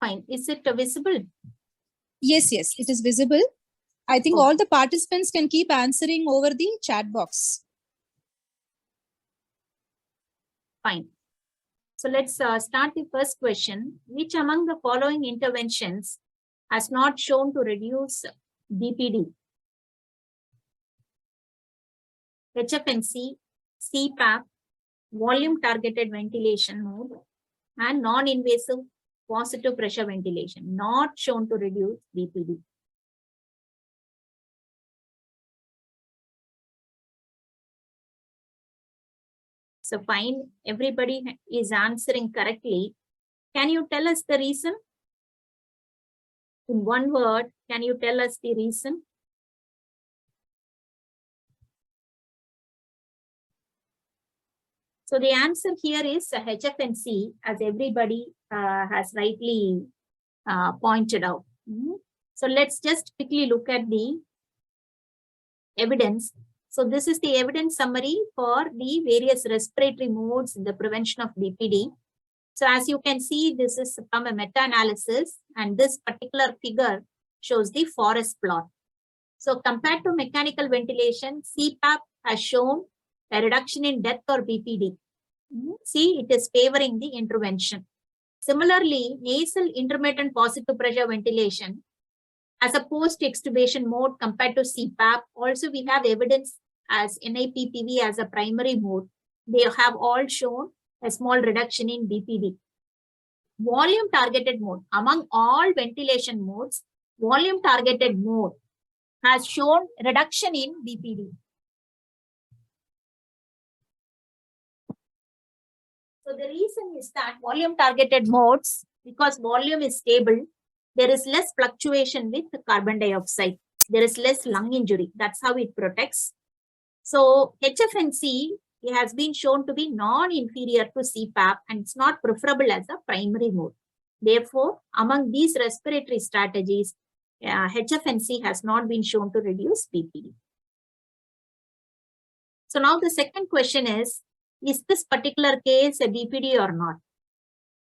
Fine. Is it visible? Yes, it is visible. I think Okay. all the participants can keep answering over the chat box. Fine. So let's start the first question. Which among the following interventions has not shown to reduce BPD? HFNC, CPAP, volume targeted ventilation mode, and non-invasive positive pressure ventilation, not shown to reduce BPD. So fine, everybody is answering correctly. Can you tell us the reason? In one word, can you tell us the reason? So the answer here is HFNC, as everybody has rightly pointed out. So let's just quickly look at the evidence. So this is the evidence summary for the various respiratory modes in the prevention of BPD. So as you can see, this is from a meta-analysis, and this particular figure shows the forest plot. So compared to mechanical ventilation, CPAP has shown a reduction in death or BPD. See, it is favoring the intervention. Similarly, nasal intermittent positive pressure ventilation as a post-extubation mode compared to CPAP, also we have evidence as NIPPV as a primary mode. They have all shown a small reduction in BPD. Volume targeted mode, among all ventilation modes, volume targeted mode has shown reduction in BPD. So the reason is that volume targeted modes, because volume is stable, there is less fluctuation with carbon dioxide. There is less lung injury. That's how it protects. So HFNC has been shown to be non-inferior to CPAP, and it's not preferable as a primary mode. Therefore, among these respiratory strategies, HFNC has not been shown to reduce BPD. So now the second question is this particular case a BPD or not?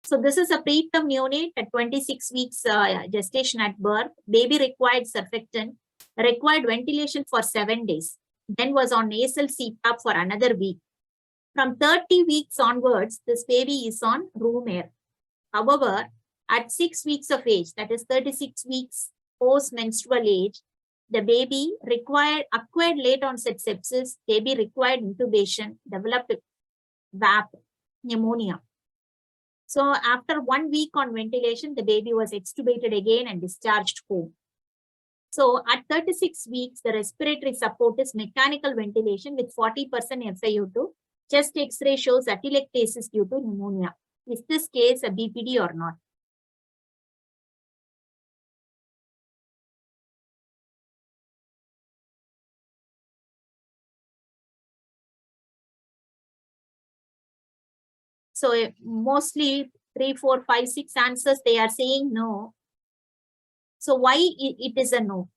So this is a preterm neonate at 26 weeks gestation at birth. Baby required surfactant, required ventilation for 7 days, then was on nasal CPAP for another week. From 30 weeks onwards, this baby is on room air. However, at 6 weeks of age, that is 36 weeks post-menstrual age, the baby acquired late onset sepsis, baby required intubation, developed VAP, pneumonia. So after 1 week on ventilation, the baby was extubated again and discharged home. So at 36 weeks, the respiratory support is mechanical ventilation with 40% FiO2. Chest X-ray shows atelectasis due to pneumonia. Is this case a BPD or not? So mostly 3, 4, 5, 6 answers, they are saying no. So why it is a no?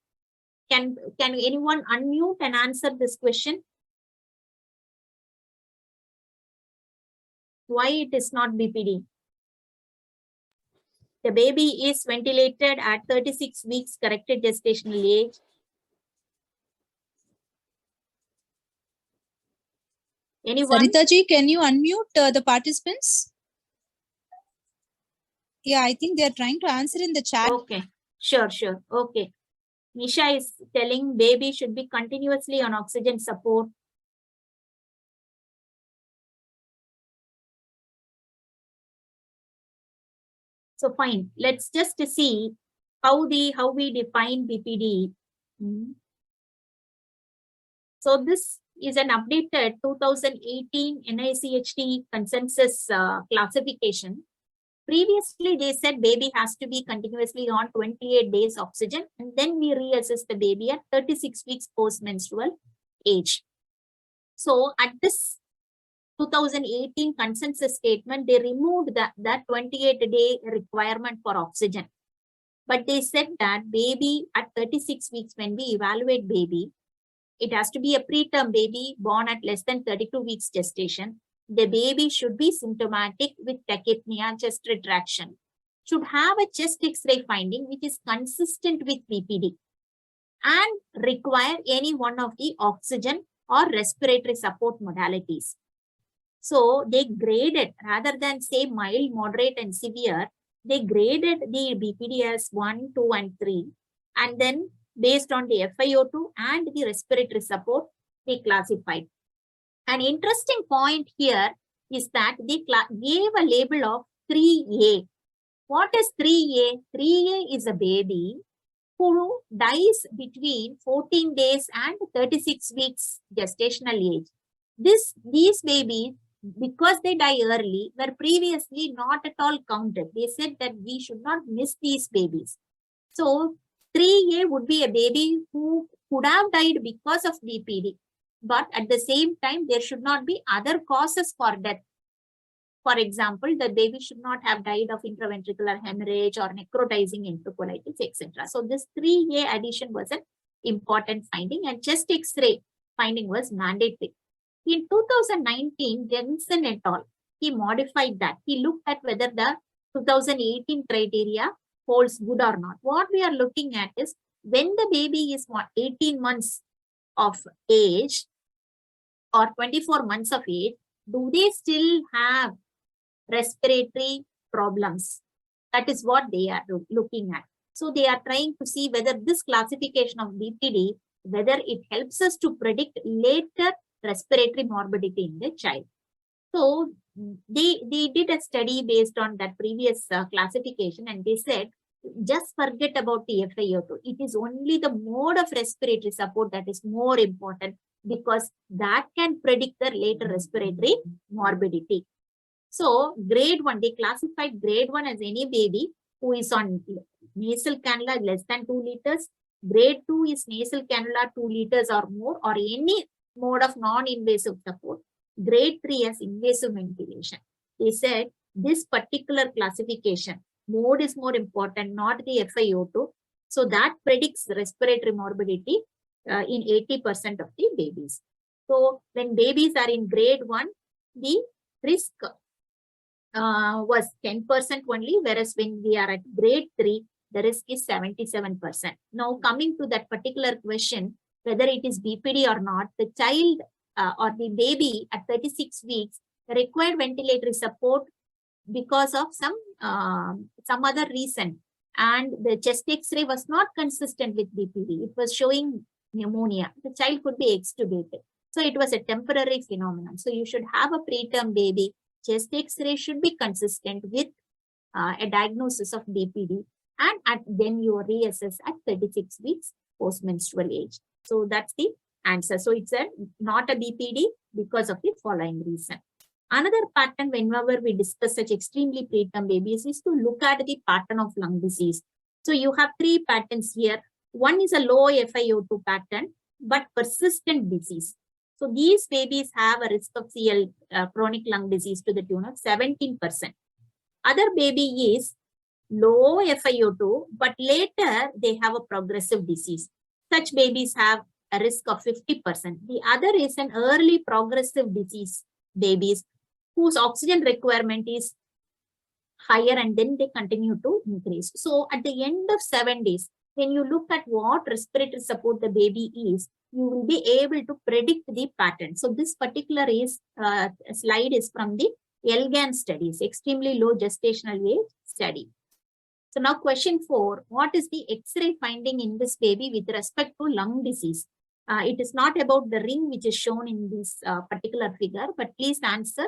Can anyone unmute and answer this question? Why it is not BPD? The baby is ventilated at 36 weeks corrected gestational age. Anyone? Sarita ji, can you unmute the participants? Yeah, I think they are trying to answer in the chat. Okay, sure. Okay. Nisha is telling baby should be continuously on oxygen support. So fine, let's just see how we define BPD. So this is an updated 2018 NICHD consensus classification. Previously, they said baby has to be continuously on 28 days oxygen, and then we reassess the baby at 36 weeks post-menstrual age. So at this 2018 consensus statement, they removed that 28-day requirement for oxygen. But they said that baby at 36 weeks, when we evaluate baby, it has to be a preterm baby born at less than 32 weeks gestation. The baby should be symptomatic with tachypnea, chest retraction, should have a chest X-ray finding which is consistent with BPD and require any one of the oxygen or respiratory support modalities. So they graded, rather than say mild, moderate, and severe, they graded the BPD as 1, 2, and 3. And then based on the FiO2 and the respiratory support, they classified. An interesting point here is that they gave a label of 3A. What is 3A? 3A is a baby who dies between 14 days and 36 weeks gestational age. These babies, because they die early, were previously not at all counted. They said that we should not miss these babies. So 3A would be a baby who could have died because of BPD, but at the same time, there should not be other causes for death. For example, the baby should not have died of intraventricular hemorrhage or necrotizing enterocolitis, etc. So this 3A addition was an important finding, and chest X-ray finding was mandatory. In 2019, Jensen et al., he modified that. He looked at whether the 2018 criteria holds good or not. What we are looking at is when the baby is 18 months of age or 24 months of age, do they still have respiratory problems? That is what they are looking at. So they are trying to see whether this classification of BPD, whether it helps us to predict later respiratory morbidity in the child. So they did a study based on that previous classification, and they said, just forget about the FiO2. It is only the mode of respiratory support that is more important, because that can predict the later respiratory morbidity. So grade 1, they classified grade 1 as any baby who is on nasal cannula less than 2 liters. Grade 2 is nasal cannula 2 liters or more, or any mode of non-invasive support. Grade 3 as invasive ventilation. They said this particular classification, mode is more important, not the FiO2. So that predicts respiratory morbidity in 80% of the babies. So when babies are in grade 1, the risk was 10% only, whereas when we are at grade 3, the risk is 77%. Now coming to that particular question, whether it is BPD or not, the child or the baby at 36 weeks required ventilatory support because of some other reason, and the chest X-ray was not consistent with BPD. It was showing pneumonia. The child could be extubated. So it was a temporary phenomenon. So you should have a preterm baby. Chest X-ray should be consistent with a diagnosis of BPD, and then you reassess at 36 weeks post-menstrual age. So that's the answer. So it's not a BPD because of the following reason. Another pattern whenever we discuss such extremely preterm babies is to look at the pattern of lung disease. So you have 3 patterns here. One is a low FiO2 pattern, but persistent disease. So these babies have a risk of CL, chronic lung disease, to the tune of 17%. Other baby is low FiO2, but later they have a progressive disease. Such babies have a risk of 50%. The other is an early progressive disease babies whose oxygen requirement is higher, and then they continue to increase. So at the end of 7 days, when you look at what respiratory support the baby is, you will be able to predict the pattern. So this particular slide is from the ELGAN studies, extremely low gestational age study. So now question 4, what is the X-ray finding in this baby with respect to lung disease? It is not about the ring which is shown in this particular figure, but please answer.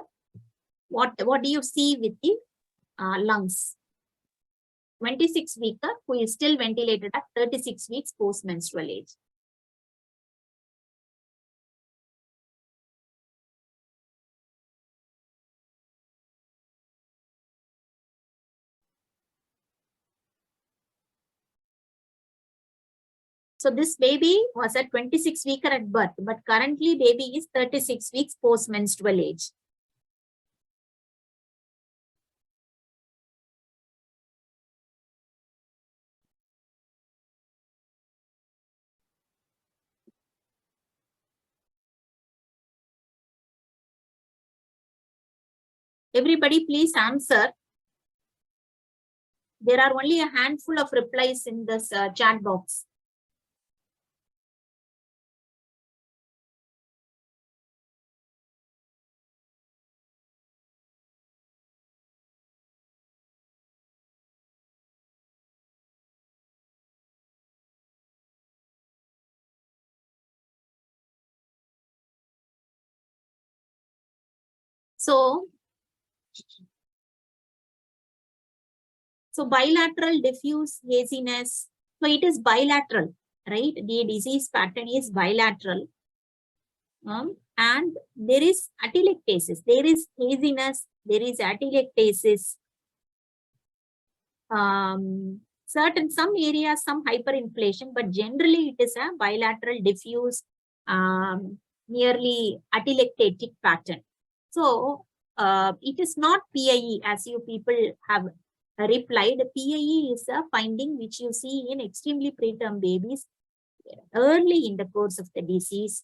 What do you see with the lungs? 26-weeker who is still ventilated at 36 weeks post-menstrual age. So this baby was at 26-weeker at birth, but currently baby is 36 weeks post-menstrual age. Everybody please answer. There are only a handful of replies in this chat box. So bilateral diffuse haziness. So it is bilateral, right? The disease pattern is bilateral. And there is atelectasis. There is haziness. There is atelectasis. Some areas, some hyperinflation, but generally it is a bilateral diffuse, nearly atelectatic pattern. So it is not PIE as you people have replied. PIE is a finding which you see in extremely preterm babies early in the course of the disease,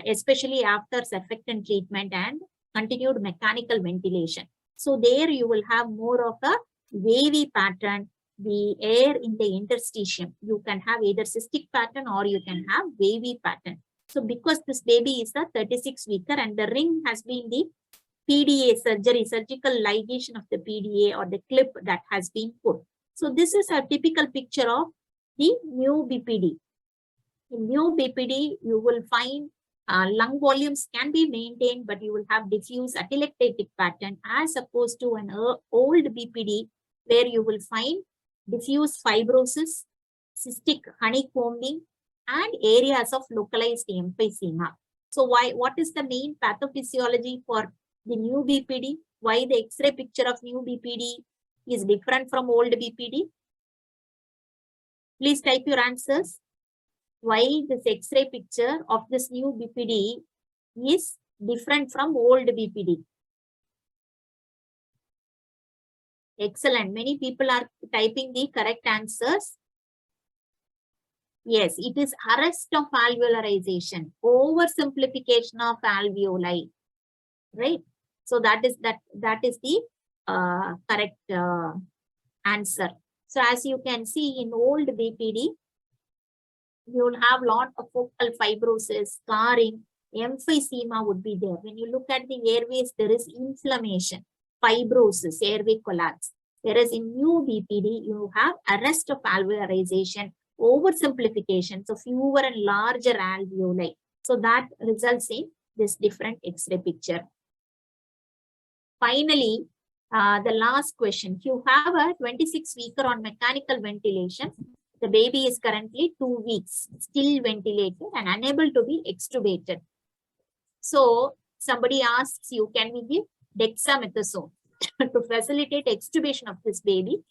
especially after surfactant treatment and continued mechanical ventilation. So there you will have more of a wavy pattern, the air in the interstitium. You can have either cystic pattern or you can have wavy pattern. So because this baby is a 36-weeker and the ring has been the PDA surgery, surgical ligation of the PDA or the clip that has been put. So this is a typical picture of the new BPD. In new BPD, you will find lung volumes can be maintained, but you will have diffuse atelectatic pattern as opposed to an old BPD where you will find diffuse fibrosis, cystic honeycombing, and areas of localized emphysema. So what is the main pathophysiology for the new BPD? Why the X-ray picture of new BPD is different from old BPD? Please type your answers. Why this X-ray picture of this new BPD is different from old BPD? Excellent. Many people are typing the correct answers. Yes, it is arrest of alveolarization, oversimplification of alveoli, right? So that is the correct answer. So as you can see in old BPD, you will have lot of focal fibrosis, scarring, emphysema would be there. When you look at the airways, there is inflammation, fibrosis, airway collapse. Whereas in new BPD, you have arrest of alveolarization, oversimplification, so fewer and larger alveoli. So that results in this different X-ray picture. Finally, the last question. You have a 26-weeker on mechanical ventilation. The baby is currently 2 weeks, still ventilated and unable to be extubated. So somebody asks you, can we give dexamethasone to facilitate extubation of this baby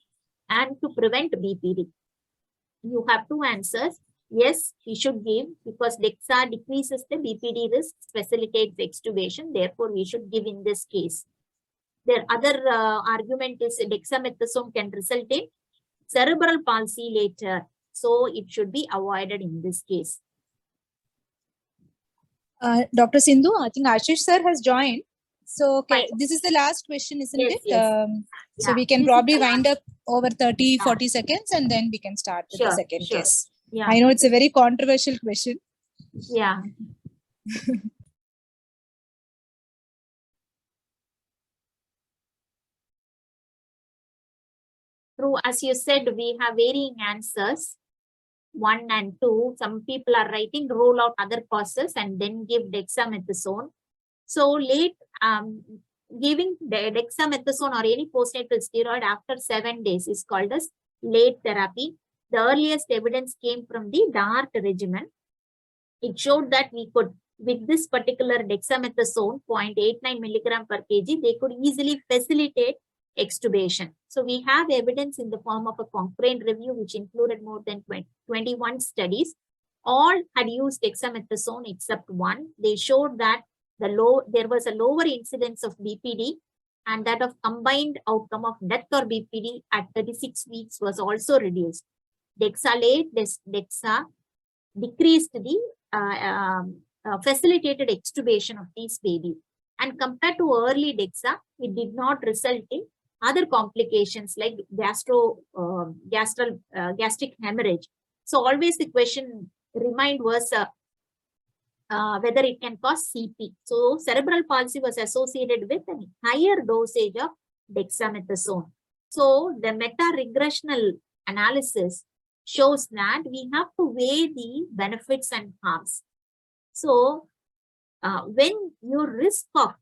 and to prevent BPD? You have two answers. Yes, we should give because DEXA decreases the BPD risk, facilitates extubation. Therefore, we should give in this case. Their other argument is dexamethasone can result in cerebral palsy later. So it should be avoided in this case. Dr. Sindhu, I think Ashish sir has joined. So okay, Fine. this is the last question, isn't Yes, it? yes. So Yeah. we can This probably wind up over 30, Yeah. 40 seconds and then we can start with the second case. Yeah. I know it's a very controversial question. Yeah. True, as you said, we have varying answers, 1 and 2. Some people are writing rule out other causes and then give dexamethasone. So giving dexamethasone or any postnatal steroid after 7 days is called as late therapy. The earliest evidence came from the DART regimen. It showed that we could, with this particular dexamethasone, 0.89 milligram per kg, they could easily facilitate extubation. So we have evidence in the form of a Cochrane review, which included more than 21 studies. All had used dexamethasone except one. They showed that there was a lower incidence of BPD and that of combined outcome of death or BPD at 36 weeks was also reduced. Dexalate, Dexa decreased the facilitated extubation of these babies. And compared to early DEXA, it did not result in other complications like gastric hemorrhage. So always the question remind was whether it can cause CP. So cerebral palsy was associated with a higher dosage of dexamethasone. So the meta-regressional analysis shows that we have to weigh the benefits and harms. So when your risk of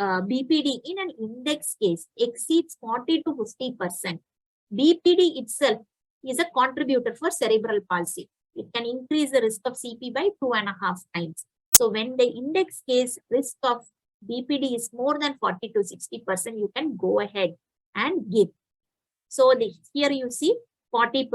BPD in an index case exceeds 40 to 50%, BPD itself is a contributor for cerebral palsy. It can increase the risk of CP by 2.5 times. So when the index case risk of BPD is more than 40 to 60%, you can go ahead and give. So here you see 40%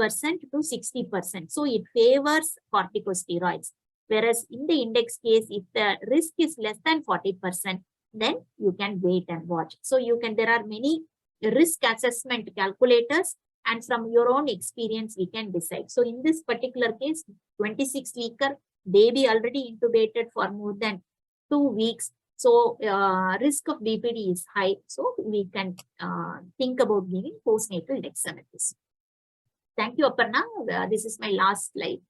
to 60%. So it favors corticosteroids. Whereas in the index case, if the risk is less than 40%, then you can wait and watch. So there are many risk assessment calculators, and from your own experience, we can decide. So in this particular case, 26-weeker, baby already intubated for more than 2 weeks. So risk of BPD is high. So we can think about giving postnatal dexamethasone. Thank you, Aparna. This is my last slide.